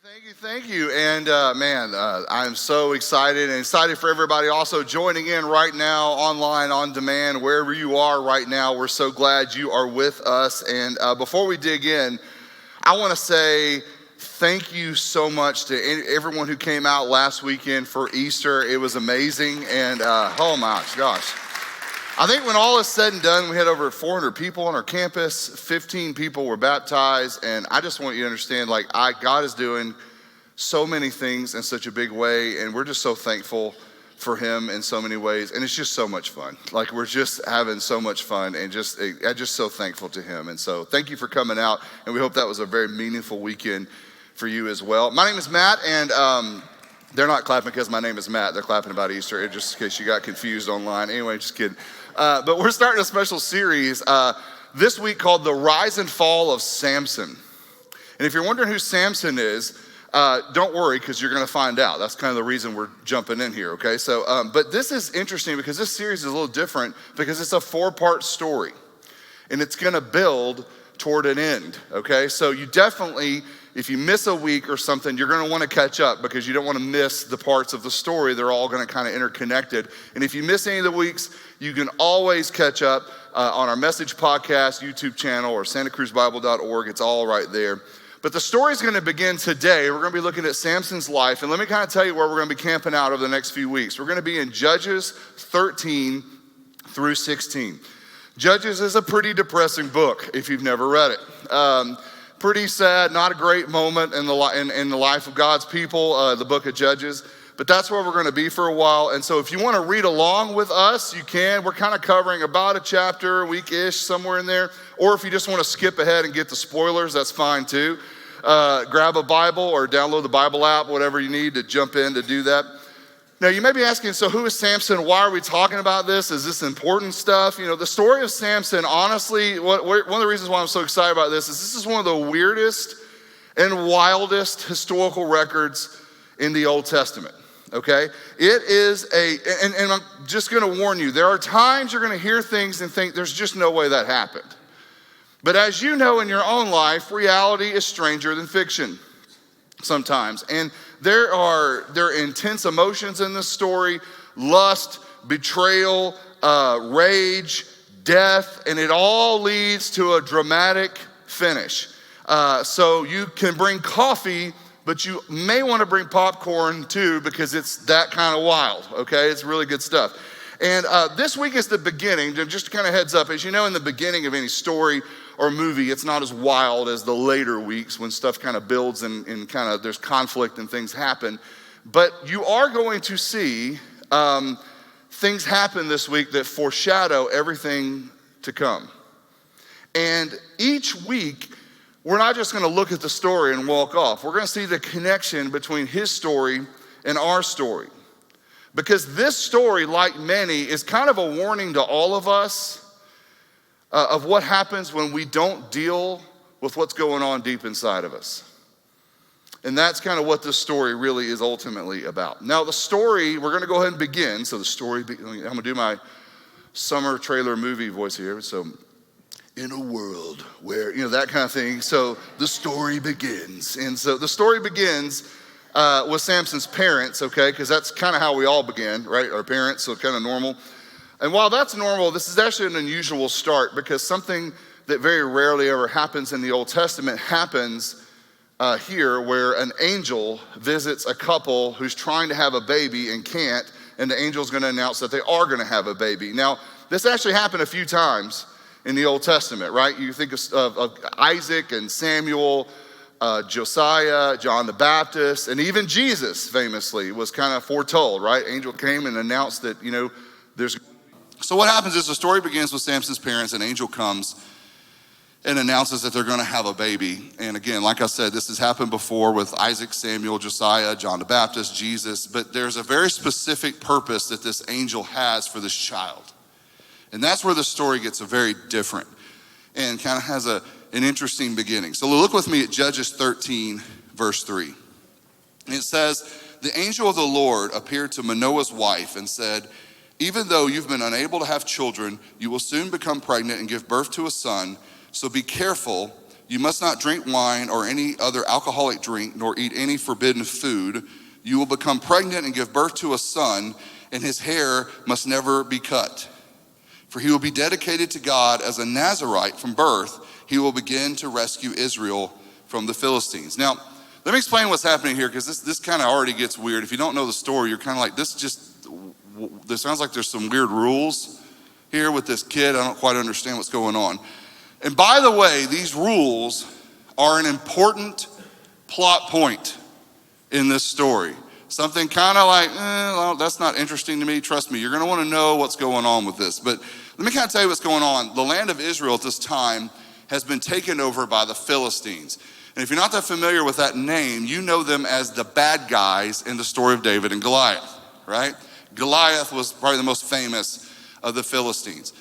Thank you. And I'm so excited and excited for everybody also joining in right now, online, on demand, wherever you are right now. We're so glad you are with us. And before we dig in, I want to say thank you so much to everyone who came out last weekend for Easter. It was amazing. And oh my gosh. I think when all is said and done, we had over 400 people on our campus, 15 people were baptized, and I just want you to understand, God is doing so many things in such a big way, and we're just so thankful for him in so many ways, and it's just so much fun. We're just having so much fun, and I'm just so thankful to him, and so thank you for coming out, and we hope that was a very meaningful weekend for you as well. My name is Matt, and they're not clapping because my name is Matt. They're clapping about Easter, just in case you got confused online. Anyway, just kidding. But we're starting a special series this week called The Rise and Fall of Samson. And if you're wondering who Samson is, don't worry, because you're going to find out. That's kind of the reason we're jumping in here, okay? So, but this is interesting because this series is a little different because it's a 4-part story. And it's going to build toward an end, okay? So you definitely, if you miss a week or something, you're going to want to catch up because you don't want to miss the parts of the story. They're all going to kind of interconnected. And if you miss any of the weeks, you can always catch up on our Message Podcast, YouTube channel, or santacruzbible.org. It's all right there. But the story is going to begin today. We're going to be looking at Samson's life. And let me kind of tell you where we're going to be camping out over the next few weeks. We're going to be in Judges 13 through 16. Judges is a pretty depressing book if you've never read it. Pretty sad, not a great moment in the life of God's people, the book of Judges. But that's where we're going to be for a while. And so if you want to read along with us, you can. We're kind of covering about a chapter, a week-ish, somewhere in there. Or if you just want to skip ahead and get the spoilers, that's fine too. Grab a Bible or download the Bible app, whatever you need to jump in to do that. Now, you may be asking, so who is Samson? Why are we talking about this? Is this important stuff? You know, the story of Samson, honestly, one of the reasons why I'm so excited about this is one of the weirdest and wildest historical records in the Old Testament, okay? It is and I'm just gonna warn you, there are times you're gonna hear things and think there's just no way that happened. But as you know in your own life, reality is stranger than fiction sometimes. And there are intense emotions in this story: lust, betrayal, rage, death, and it all leads to a dramatic finish. So you can bring coffee, but you may want to bring popcorn too, because it's that kind of wild, okay? It's really good stuff. And this week is the beginning, just kind of heads up, as you know, in the beginning of any story or movie, it's not as wild as the later weeks when stuff kind of builds and kind of there's conflict and things happen. But you are going to see things happen this week that foreshadow everything to come. And each week, we're not just going to look at the story and walk off. We're going to see the connection between his story and our story. Because this story, like many, is kind of a warning to all of us of what happens when we don't deal with what's going on deep inside of us. And that's kind of what this story really is ultimately about. Now, the story, we're going to go ahead and begin. So I'm going to do my summer trailer movie voice here. So, in a world where, that kind of thing. So the story begins. And so the story begins with Samson's parents, okay? Because that's kind of how we all begin, right? Our parents, so kind of normal. And while that's normal, this is actually an unusual start because something that very rarely ever happens in the Old Testament happens here, where an angel visits a couple who's trying to have a baby and can't, and the angel's going to announce that they are going to have a baby. Now, this actually happened a few times in the Old Testament, right? You think of Isaac and Samuel, Josiah, John the Baptist, and even Jesus famously was kind of foretold, right? Angel came and announced that, there's... So what happens is the story begins with Samson's parents. An angel comes and announces that they're going to have a baby. And again, like I said, this has happened before with Isaac, Samuel, Josiah, John the Baptist, Jesus. But there's a very specific purpose that this angel has for this child. And that's where the story gets very different and kind of has an interesting beginning. So look with me at Judges 13, verse 3. And it says, "The angel of the Lord appeared to Manoah's wife and said, 'Even though you've been unable to have children, you will soon become pregnant and give birth to a son. So be careful You must not drink wine or any other alcoholic drink, nor eat any forbidden food. You will become pregnant and give birth to a son, and his hair must never be cut. For he will be dedicated to God as a Nazirite from birth. He will begin to rescue Israel from the Philistines. Now, let me explain what's happening here, because this kind of already gets weird. If you don't know the story, you're kind of like, this sounds like there's some weird rules here with this kid. I don't quite understand what's going on. And by the way, these rules are an important plot point in this story. Something kind of like, well, that's not interesting to me. Trust me, you're going to want to know what's going on with this. But let me kind of tell you what's going on. The land of Israel at this time has been taken over by the Philistines. And if you're not that familiar with that name, you know them as the bad guys in the story of David and Goliath, right? Goliath was probably the most famous of the Philistines.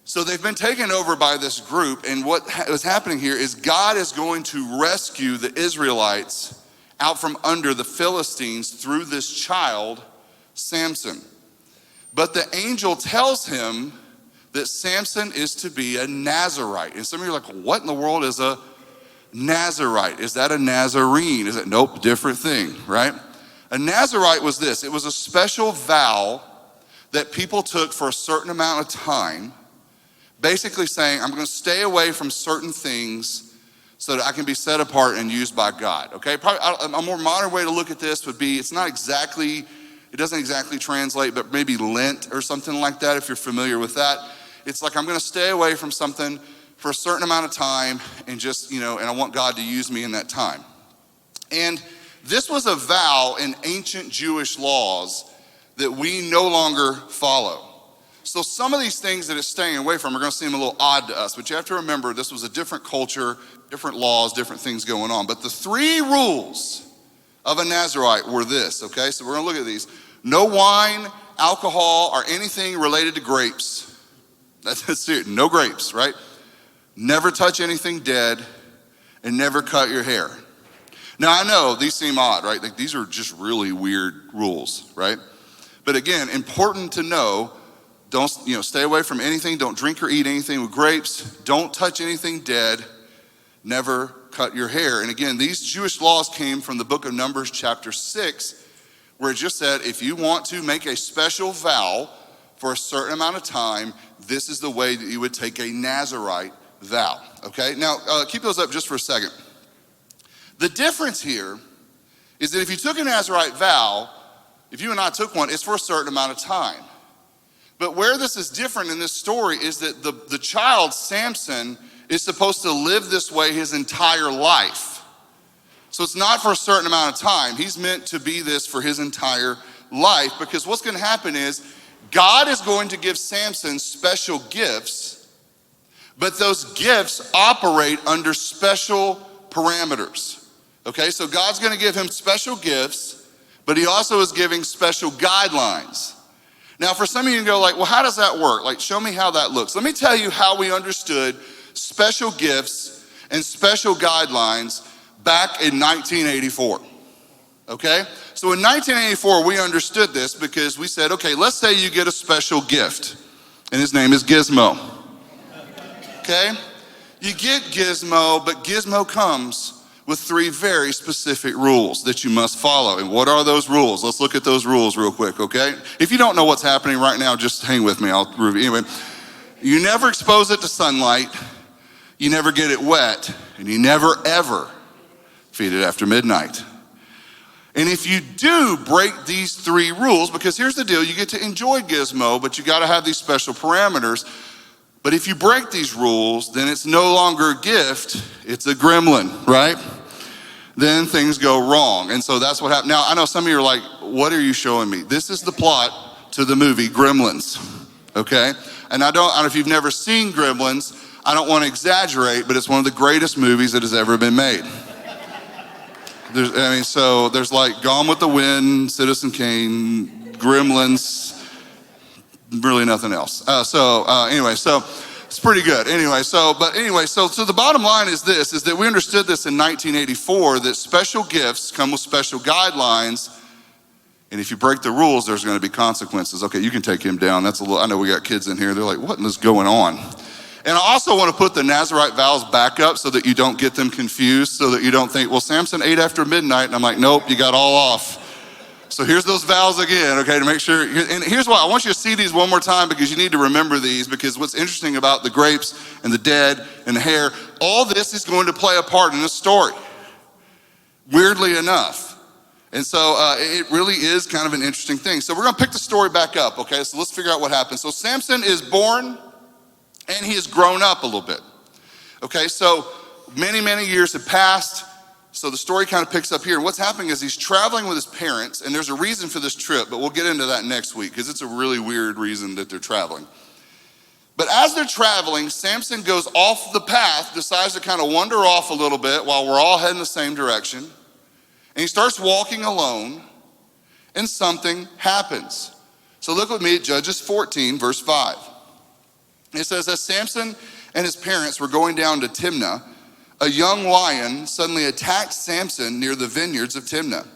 So they've been taken over by this group, and what is happening here is God is going to rescue the Israelites out from under the Philistines through this child, Samson. But the angel tells him that Samson is to be a Nazirite. And some of you are like, what in the world is a Nazirite? Is that a Nazarene? Is it? Nope, different thing, right? A Nazirite was this. It was a special vow that people took for a certain amount of time, basically saying, I'm going to stay away from certain things so that I can be set apart and used by God, okay? Probably a more modern way to look at this would be, it doesn't exactly translate, but maybe Lent or something like that, if you're familiar with that. It's like, I'm going to stay away from something for a certain amount of time and just, and I want God to use me in that time. And this was a vow in ancient Jewish laws that we no longer follow. So some of these things that it's staying away from are going to seem a little odd to us, but you have to remember this was a different culture, different laws, different things going on. But the three rules of a Nazirite were this, okay? So we're going to look at these. No wine, alcohol, or anything related to grapes. That's it, no grapes, right? Never touch anything dead, and never cut your hair. Now I know these seem odd, right? Like these are just really weird rules, right? But again, important to know, don't, stay away from anything, don't drink or eat anything with grapes, don't touch anything dead, never cut your hair. And again, these Jewish laws came from the book of Numbers chapter 6, where it just said, if you want to make a special vow for a certain amount of time, this is the way that you would take a Nazirite vow, okay? Now, keep those up just for a second. The difference here is that if you took a Nazirite vow, if you and I took one, it's for a certain amount of time. But where this is different in this story is that the child, Samson, is supposed to live this way his entire life. So it's not for a certain amount of time. He's meant to be this for his entire life, because what's going to happen is God is going to give Samson special gifts, but those gifts operate under special parameters. Okay, so God's going to give him special gifts, but he also is giving special guidelines. Now, for some of you can go like, well, how does that work? Like, show me how that looks. Let me tell you how we understood special gifts and special guidelines back in 1984. Okay? So in 1984, we understood this because we said, okay, let's say you get a special gift, and his name is Gizmo. Okay? You get Gizmo, but Gizmo comes with three very specific rules that you must follow. And what are those rules? Let's look at those rules real quick, okay? If you don't know what's happening right now, just hang with me. I'll review. Anyway, you never expose it to sunlight, you never get it wet, and you never ever feed it after midnight. And if you do break these three rules, because here's the deal, you get to enjoy Gizmo, but you gotta have these special parameters. But if you break these rules, then it's no longer a gift, it's a gremlin, right? Then things go wrong. And so that's what happened. Now, I know some of you are like, what are you showing me? This is the plot to the movie Gremlins, okay? And I don't know if you've never seen Gremlins, I don't want to exaggerate, but it's one of the greatest movies that has ever been made. There's like Gone with the Wind, Citizen Kane, Gremlins, really nothing else. Anyway, it's pretty good. So the bottom line is this, is that we understood this in 1984, that special gifts come with special guidelines, and if you break the rules, there's going to be consequences. Okay, you can take him down. I know we got kids in here. They're like, what is going on? And I also want to put the Nazirite vows back up so that you don't get them confused, so that you don't think, well, Samson ate after midnight. And I'm like, nope, you got all off. So here's those vows again, okay, to make sure. And here's why. I want you to see these one more time because you need to remember these, because what's interesting about the grapes and the dead and the hair, all this is going to play a part in this story, weirdly enough. And so it really is kind of an interesting thing. So we're going to pick the story back up, okay? So let's figure out what happened. So Samson is born, and he has grown up a little bit. Okay, so many, many years have passed. So the story kind of picks up here. And what's happening is he's traveling with his parents, and there's a reason for this trip, but we'll get into that next week because it's a really weird reason that they're traveling. But as they're traveling, Samson goes off the path, decides to kind of wander off a little bit while we're all heading the same direction. And he starts walking alone, and something happens. So look with me at Judges 14, verse 5. It says, as Samson and his parents were going down to Timnah, a young lion suddenly attacked Samson near the vineyards of Timnah.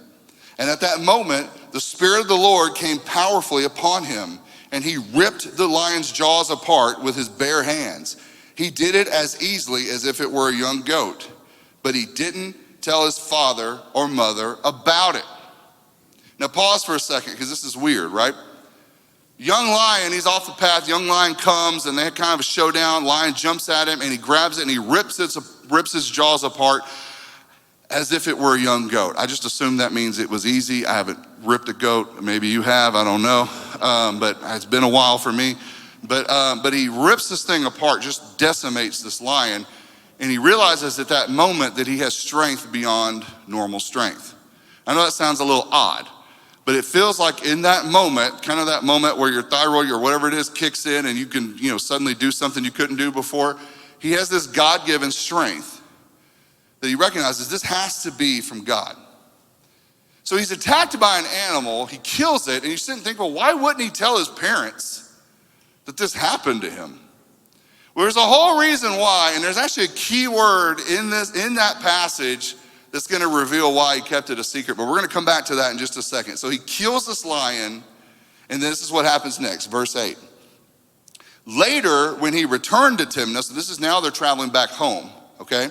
And at that moment, the Spirit of the Lord came powerfully upon him, and he ripped the lion's jaws apart with his bare hands. He did it as easily as if it were a young goat, but he didn't tell his father or mother about it. Now pause for a second, because this is weird, right? Young lion, he's off the path. Young lion comes, and they have kind of a showdown. Lion jumps at him, and he grabs it, and he rips his jaws apart as if it were a young goat. I just assume that means it was easy. I haven't ripped a goat. Maybe you have. I don't know. But it's been a while for me. But he rips this thing apart, just decimates this lion, and he realizes at that moment that he has strength beyond normal strength. I know that sounds a little odd, but it feels like in that moment, kind of that moment where your thyroid or whatever it is kicks in and you can, suddenly do something you couldn't do before. He has this God-given strength that he recognizes this has to be from God. So he's attacked by an animal, he kills it, and you sit and think, well, why wouldn't he tell his parents that this happened to him? Well, there's a whole reason why, and there's actually a key word in that passage that's going to reveal why he kept it a secret, but we're going to come back to that in just a second. So he kills this lion, and this is what happens next, verse 8. Later, when he returned to Timnah, so this is now they're traveling back home, okay?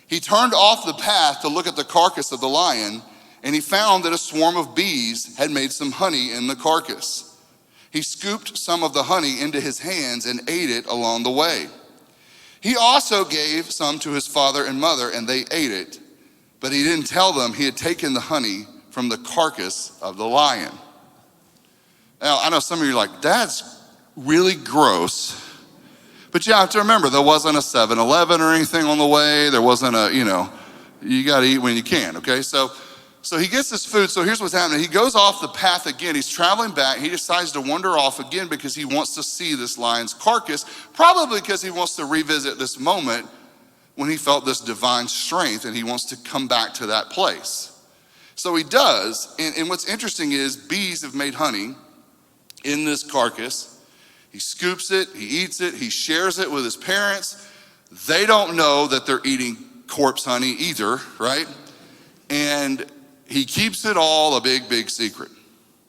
He turned off the path to look at the carcass of the lion, and he found that a swarm of bees had made some honey in the carcass. He scooped some of the honey into his hands and ate it along the way. He also gave some to his father and mother, and they ate it. But he didn't tell them he had taken the honey from the carcass of the lion. Now, I know some of you are like, that's really gross. But you have to remember, there wasn't a 7-Eleven or anything on the way. There wasn't you got to eat when you can, okay? So he gets this food. So here's what's happening. He goes off the path again. He's traveling back. He decides to wander off again because he wants to see this lion's carcass, probably because he wants to revisit this moment when he felt this divine strength, and he wants to come back to that place. So he does, and what's interesting is bees have made honey in this carcass. He scoops it, he eats it, he shares it with his parents. They don't know that they're eating corpse honey either, right? And he keeps it all a big, big secret.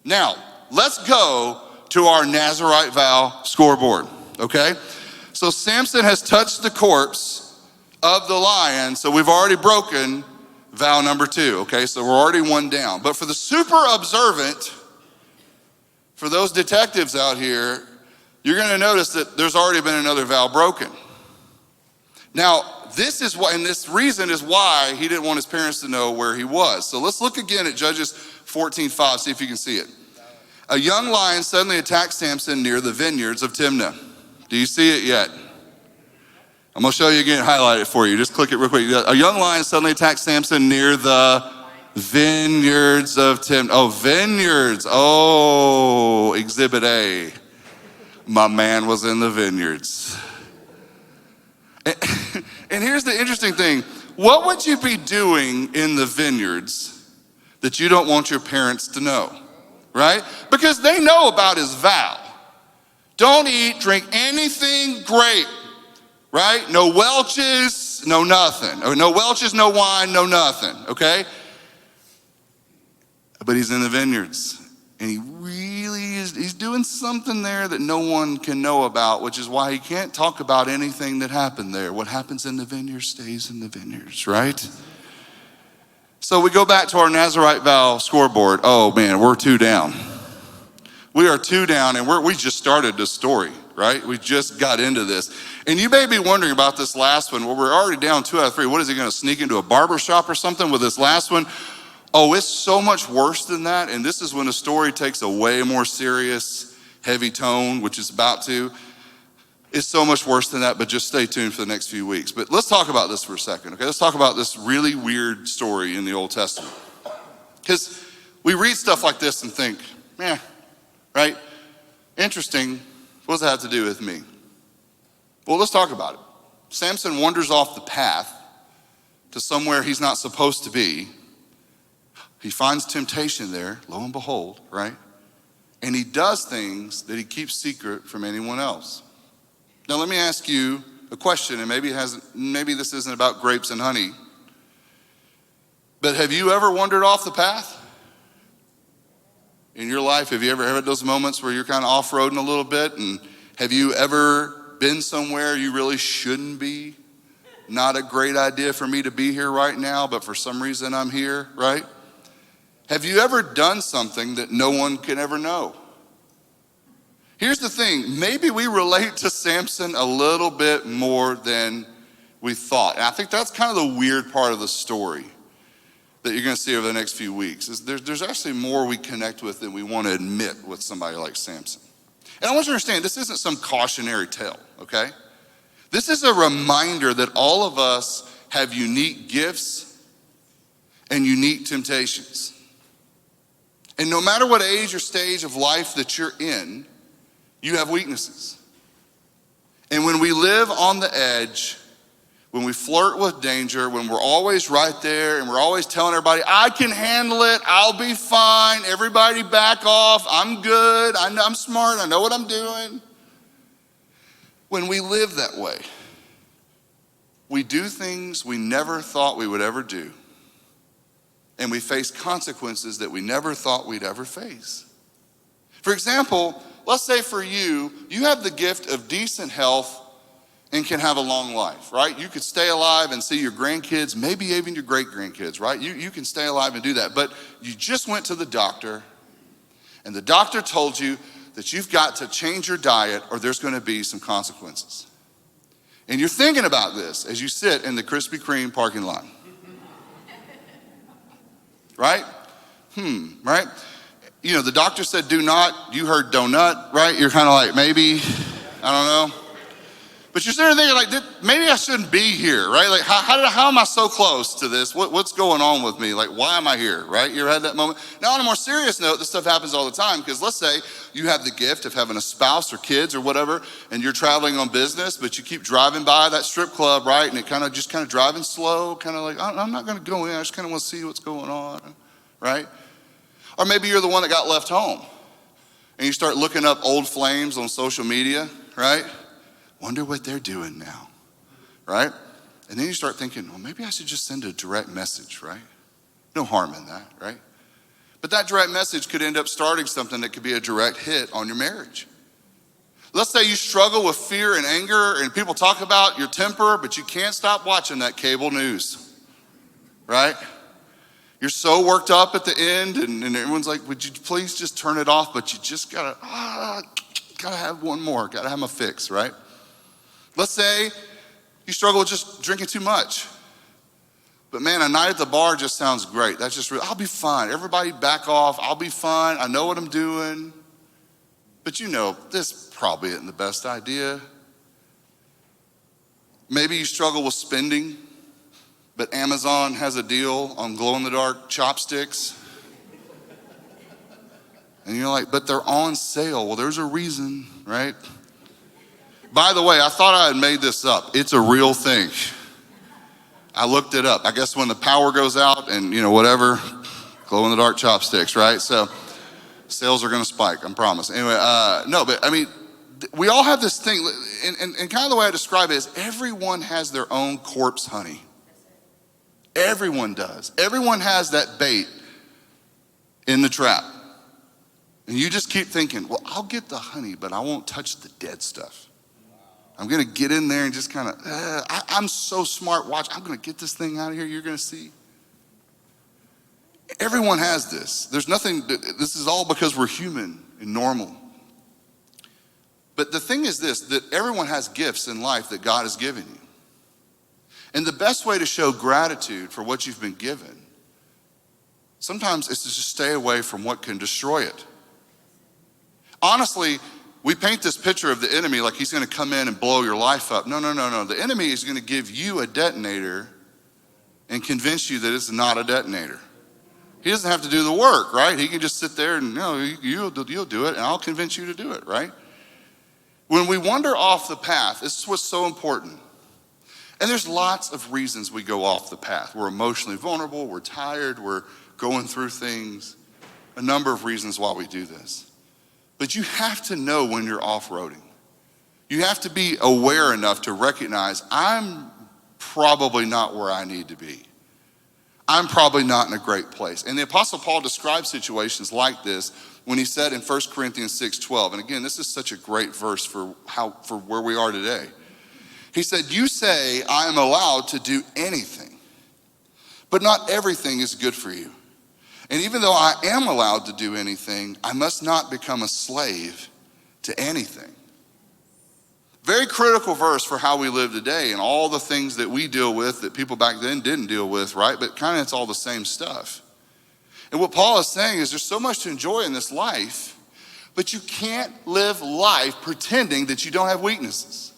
Now, let's go to our Nazirite vow scoreboard, okay? So Samson has touched the corpse of the lion, so we've already broken vow number 2, okay? So we're already one down. But for the super observant, for those detectives out here, you're gonna notice that there's already been another vow broken. Now, this is why, and this reason is why he didn't want his parents to know where he was. So let's look again at Judges 14:5, see if you can see it. A young lion suddenly attacked Samson near the vineyards of Timnah. Do you see it yet? I'm gonna show you again, highlight it for you. Just click it real quick. A young lion suddenly attacked Samson near the vineyards of Timnah. Oh, vineyards. Oh, exhibit A. My man was in the vineyards. And here's the interesting thing. What would you be doing in the vineyards that you don't want your parents to know, right? Because they know about his vow. Don't eat, drink anything grape, right? No Welch's, no nothing. Or no Welch's, no wine, no nothing, okay? But he's in the vineyards. And he really is, he's doing something there that no one can know about, which is why he can't talk about anything that happened there. What happens in the vineyard stays in the vineyards, right? So we go back to our Nazirite vow scoreboard. Oh man, we're 2 down. We are 2 down, and we just started this story, right? We just got into this. And you may be wondering about this last one. Well, we're already down 2 out of 3. What is he going to sneak into a barber shop or something with this last one? Oh, it's so much worse than that. And this is when a story takes a way more serious, heavy tone, which it's about to. It's so much worse than that, but just stay tuned for the next few weeks. But let's talk about this for a second, okay? Let's talk about this really weird story in the Old Testament. Because we read stuff like this and think, right? Interesting. What does that have to do with me? Well, let's talk about it. Samson wanders off the path to somewhere he's not supposed to be. He finds temptation there, lo and behold, right? And he does things that he keeps secret from anyone else. Now, let me ask you a question, and maybe this isn't about grapes and honey, but have you ever wandered off the path? In your life, have you ever had those moments where you're kind of off-roading a little bit? And have you ever been somewhere you really shouldn't be? Not a great idea for me to be here right now, but for some reason I'm here, right? Have you ever done something that no one can ever know? Here's the thing, maybe we relate to Samson a little bit more than we thought. And I think that's kind of the weird part of the story that you're going to see over the next few weeks. Is there's actually more we connect with than we want to admit with somebody like Samson. And I want you to understand, this isn't some cautionary tale, okay? This is a reminder that all of us have unique gifts and unique temptations. And no matter what age or stage of life that you're in, you have weaknesses. And when we live on the edge, when we flirt with danger, when we're always right there and we're always telling everybody, I can handle it, I'll be fine, everybody back off, I'm good, I'm smart, I know what I'm doing. When we live that way, we do things we never thought we would ever do. And we face consequences that we never thought we'd ever face. For example, let's say for you, you have the gift of decent health and can have a long life, right? You could stay alive and see your grandkids, maybe even your great-grandkids, right? You can stay alive and do that. But you just went to the doctor, and the doctor told you that you've got to change your diet or there's going to be some consequences. And you're thinking about this as you sit in the Krispy Kreme parking lot. Right? Right? You know, the doctor said do not, you heard donut, right? You're kind of like, maybe, I don't know. But you're sitting there thinking, like, maybe I shouldn't be here, right? Like, how am I so close to this? What's going on with me? Like, why am I here, right? You ever had that moment? Now, on a more serious note, this stuff happens all the time, because let's say you have the gift of having a spouse or kids or whatever, and you're traveling on business, but you keep driving by that strip club, right? And it kind of driving slow, kind of like, I'm not going to go in. I just kind of want to see what's going on, right? Or maybe you're the one that got left home, and you start looking up old flames on social media, right? Wonder what they're doing now, right? And then you start thinking, well, maybe I should just send a direct message, right? No harm in that, right? But that direct message could end up starting something that could be a direct hit on your marriage. Let's say you struggle with fear and anger, and people talk about your temper, but you can't stop watching that cable news, right? You're so worked up at the end, and everyone's like, would you please just turn it off? But you just gotta have one more, gotta have my fix, right? Let's say you struggle with just drinking too much. But man, a night at the bar just sounds great. That's just real. I'll be fine. Everybody back off. I'll be fine. I know what I'm doing. But you know, this probably isn't the best idea. Maybe you struggle with spending, but Amazon has a deal on glow-in-the-dark chopsticks. And you're like, but they're on sale. Well, there's a reason, right? By the way, I thought I had made this up. It's a real thing. I looked it up. I guess when the power goes out and, you know, whatever, glow-in-the-dark chopsticks, right? So sales are going to spike, I promise. Anyway, no, but I mean, we all have this thing, and kind of the way I describe it is everyone has their own corpse honey. Everyone does. Everyone has that bait in the trap. And you just keep thinking, well, I'll get the honey, but I won't touch the dead stuff. I'm going to get in there and just kind of, I'm so smart. Watch, I'm going to get this thing out of here. You're going to see. Everyone has this. There's nothing, this is all because we're human and normal. But the thing is this, that everyone has gifts in life that God has given you. And the best way to show gratitude for what you've been given, sometimes is to just stay away from what can destroy it. Honestly, we paint this picture of the enemy like he's going to come in and blow your life up. No. The enemy is going to give you a detonator and convince you that it's not a detonator. He doesn't have to do the work, right? He can just sit there and, you'll do it, and I'll convince you to do it, right? When we wander off the path, this is what's so important. And there's lots of reasons we go off the path. We're emotionally vulnerable, we're tired, we're going through things. A number of reasons why we do this. But you have to know when you're off-roading. You have to be aware enough to recognize, I'm probably not where I need to be. I'm probably not in a great place. And the Apostle Paul describes situations like this when he said in 1 Corinthians 6:12, and again, this is such a great verse for where we are today. He said, you say I am allowed to do anything, but not everything is good for you. And even though I am allowed to do anything, I must not become a slave to anything. Very critical verse for how we live today and all the things that we deal with that people back then didn't deal with, right? But kind of it's all the same stuff. And what Paul is saying is there's so much to enjoy in this life, but you can't live life pretending that you don't have weaknesses.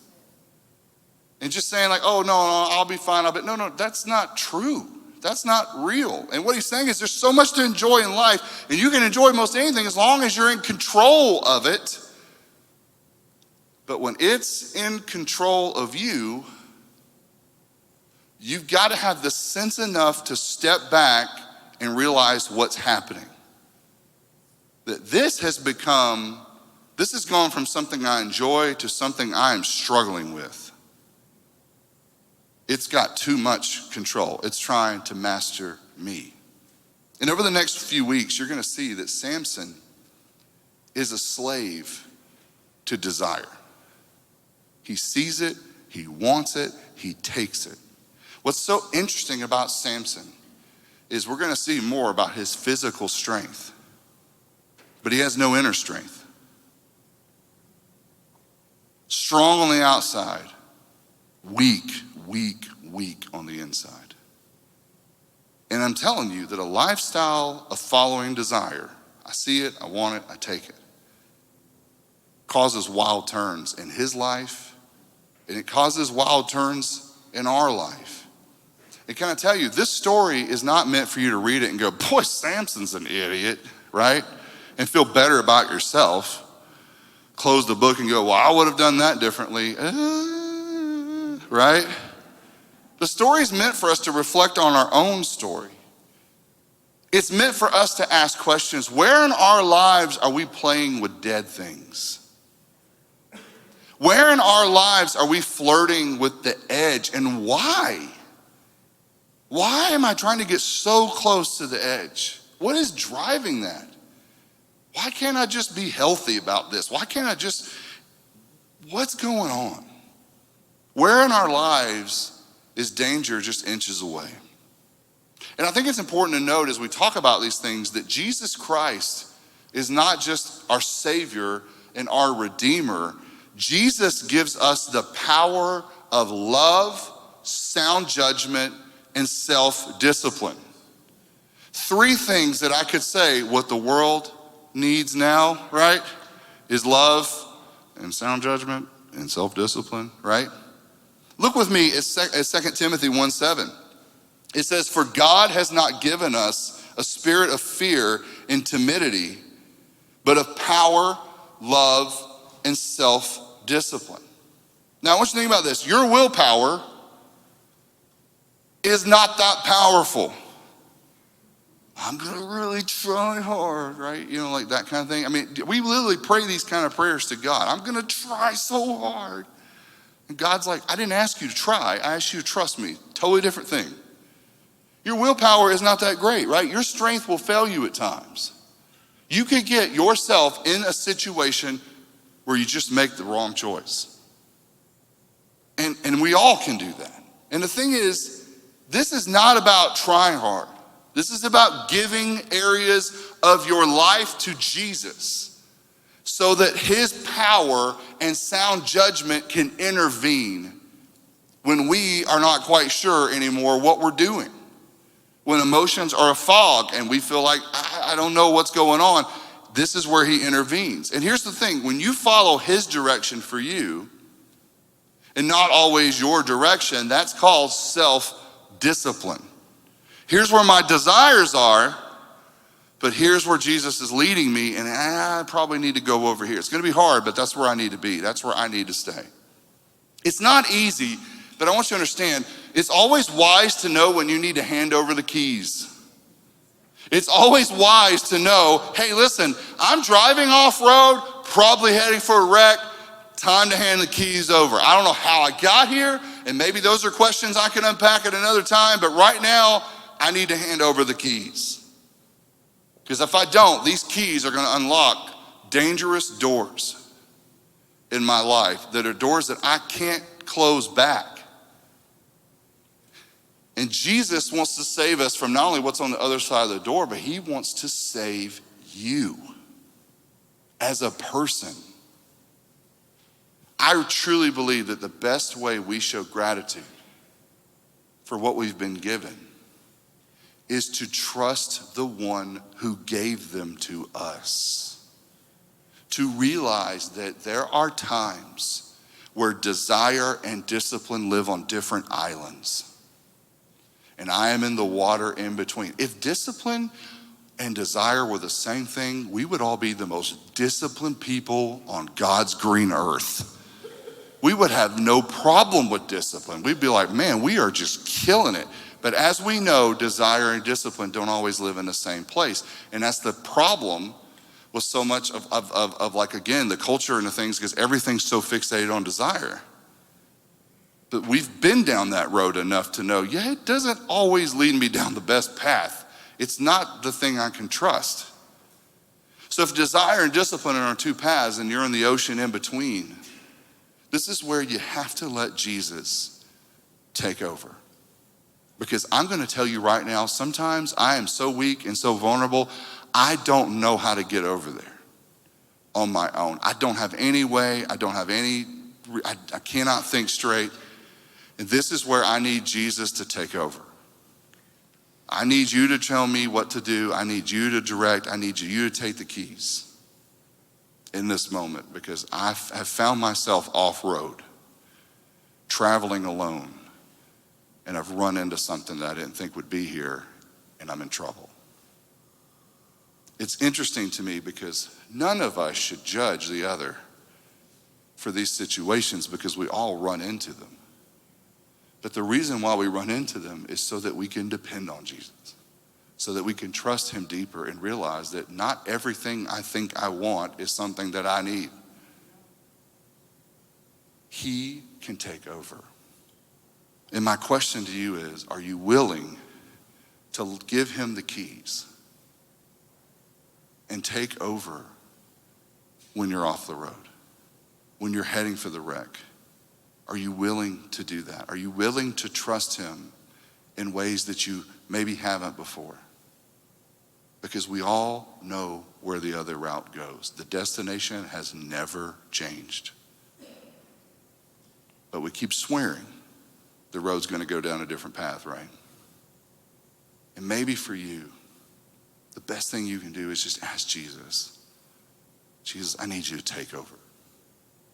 And just saying like, oh, no, I'll be fine. No, that's not true. That's not real. And what he's saying is there's so much to enjoy in life, and you can enjoy most anything as long as you're in control of it. But when it's in control of you, you've got to have the sense enough to step back and realize what's happening. That this has gone from something I enjoy to something I am struggling with. It's got too much control. It's trying to master me. And over the next few weeks, you're going to see that Samson is a slave to desire. He sees it, he wants it, he takes it. What's so interesting about Samson is we're going to see more about his physical strength, but he has no inner strength. Strong on the outside, weak on the inside. And I'm telling you that a lifestyle of following desire, I see it, I want it, I take it, causes wild turns in his life, and it causes wild turns in our life. And can I tell you, this story is not meant for you to read it and go, boy, Samson's an idiot, right? And feel better about yourself. Close the book and go, well, I would have done that differently. Right? The story is meant for us to reflect on our own story. It's meant for us to ask questions. Where in our lives are we playing with dead things? Where in our lives are we flirting with the edge, and why? Why am I trying to get so close to the edge? What is driving that? Why can't I just be healthy about this? Why can't I just, what's going on? Where in our lives is danger just inches away? And I think it's important to note as we talk about these things that Jesus Christ is not just our Savior and our Redeemer. Jesus gives us the power of love, sound judgment, and self-discipline. Three things that I could say what the world needs now, right, is love and sound judgment and self-discipline, right? Look with me at 2 Timothy 1:7. It says, for God has not given us a spirit of fear and timidity, but of power, love, and self-discipline. Now I want you to think about this. Your willpower is not that powerful. I'm gonna really try hard, right? You know, like that kind of thing. I mean, we literally pray these kind of prayers to God. I'm gonna try so hard. And God's like, I didn't ask you to try, I asked you to trust me. Totally different thing. Your willpower is not that great, right? Your strength will fail you at times. You could get yourself in a situation where you just make the wrong choice. And we all can do that. And the thing is, this is not about trying hard. This is about giving areas of your life to Jesus so that his power and sound judgment can intervene when we are not quite sure anymore what we're doing. When emotions are a fog and we feel like, I don't know what's going on, this is where he intervenes. And here's the thing, when you follow his direction for you, and not always your direction, that's called self-discipline. Here's where my desires are, but here's where Jesus is leading me, and I probably need to go over here. It's gonna be hard, but that's where I need to be. That's where I need to stay. It's not easy, but I want you to understand, it's always wise to know when you need to hand over the keys. It's always wise to know, hey, listen, I'm driving off-road, probably heading for a wreck, time to hand the keys over. I don't know how I got here, and maybe those are questions I can unpack at another time, but right now, I need to hand over the keys. Because if I don't, these keys are gonna unlock dangerous doors in my life that are doors that I can't close back. And Jesus wants to save us from not only what's on the other side of the door, but he wants to save you as a person. I truly believe that the best way we show gratitude for what we've been given is to trust the one who gave them to us. To realize that there are times where desire and discipline live on different islands. And I am in the water in between. If discipline and desire were the same thing, we would all be the most disciplined people on God's green earth. We would have no problem with discipline. We'd be like, man, we are just killing it. But as we know, desire and discipline don't always live in the same place. And that's the problem with so much of like, again, the culture and the things, because everything's so fixated on desire. But we've been down that road enough to know, yeah, it doesn't always lead me down the best path. It's not the thing I can trust. So if desire and discipline are on two paths and you're in the ocean in between, this is where you have to let Jesus take over. Because I'm gonna tell you right now, sometimes I am so weak and so vulnerable, I don't know how to get over there on my own. I don't have any way, I cannot think straight. And this is where I need Jesus to take over. I need you to tell me what to do. I need you to direct. I need you to take the keys in this moment, because I have found myself off-road, traveling alone, and I've run into something that I didn't think would be here, and I'm in trouble. It's interesting to me because none of us should judge the other for these situations, because we all run into them. But the reason why we run into them is so that we can depend on Jesus, so that we can trust him deeper and realize that not everything I think I want is something that I need. He can take over. And my question to you is, are you willing to give him the keys and take over when you're off the road, when you're heading for the wreck? Are you willing to do that? Are you willing to trust him in ways that you maybe haven't before? Because we all know where the other route goes. The destination has never changed. But we keep swearing the road's gonna go down a different path, right? And maybe for you, the best thing you can do is just ask Jesus, Jesus, I need you to take over.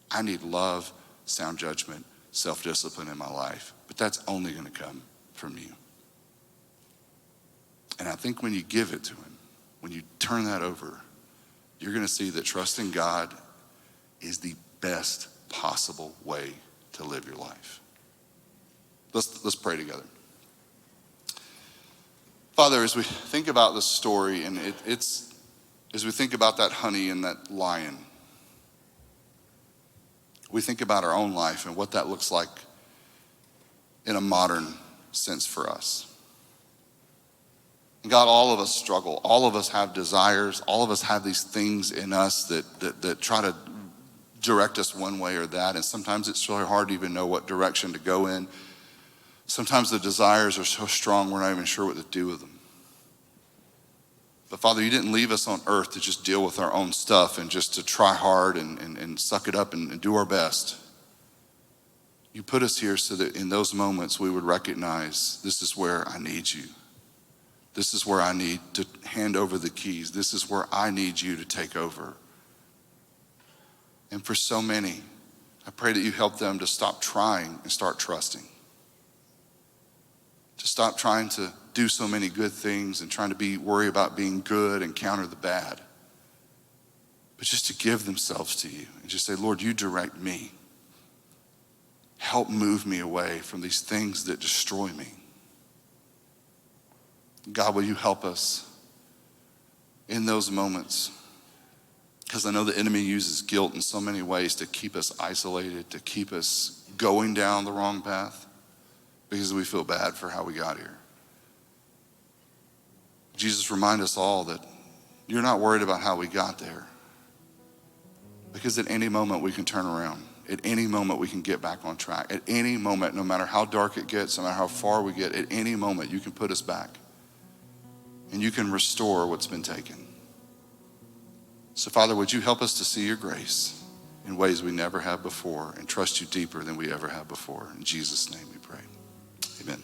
I need love, sound judgment, self-discipline in my life, but that's only gonna come from you. And I think when you give it to him, when you turn that over, you're gonna see that trusting God is the best possible way to live your life. Let's pray together. Father, as we think about this story, and as we think about that honey and that lion, we think about our own life and what that looks like in a modern sense for us. And God, all of us struggle. All of us have desires. All of us have these things in us that try to direct us one way or that. And sometimes it's really hard to even know what direction to go in. Sometimes the desires are so strong we're not even sure what to do with them. But Father, you didn't leave us on earth to just deal with our own stuff and just to try hard and suck it up and do our best. You put us here so that in those moments we would recognize, this is where I need you. This is where I need to hand over the keys. This is where I need you to take over. And for so many, I pray that you help them to stop trying and start trusting. To stop trying to do so many good things and trying to worry about being good and counter the bad. But just to give themselves to you and just say, Lord, you direct me. Help move me away from these things that destroy me. God, will you help us in those moments? Because I know the enemy uses guilt in so many ways to keep us isolated, to keep us going down the wrong path because we feel bad for how we got here. Jesus, remind us all that you're not worried about how we got there, because at any moment we can turn around. At any moment we can get back on track. At any moment, no matter how dark it gets, no matter how far we get, at any moment you can put us back and you can restore what's been taken. So Father, would you help us to see your grace in ways we never have before and trust you deeper than we ever have before. In Jesus' name we pray. Amen.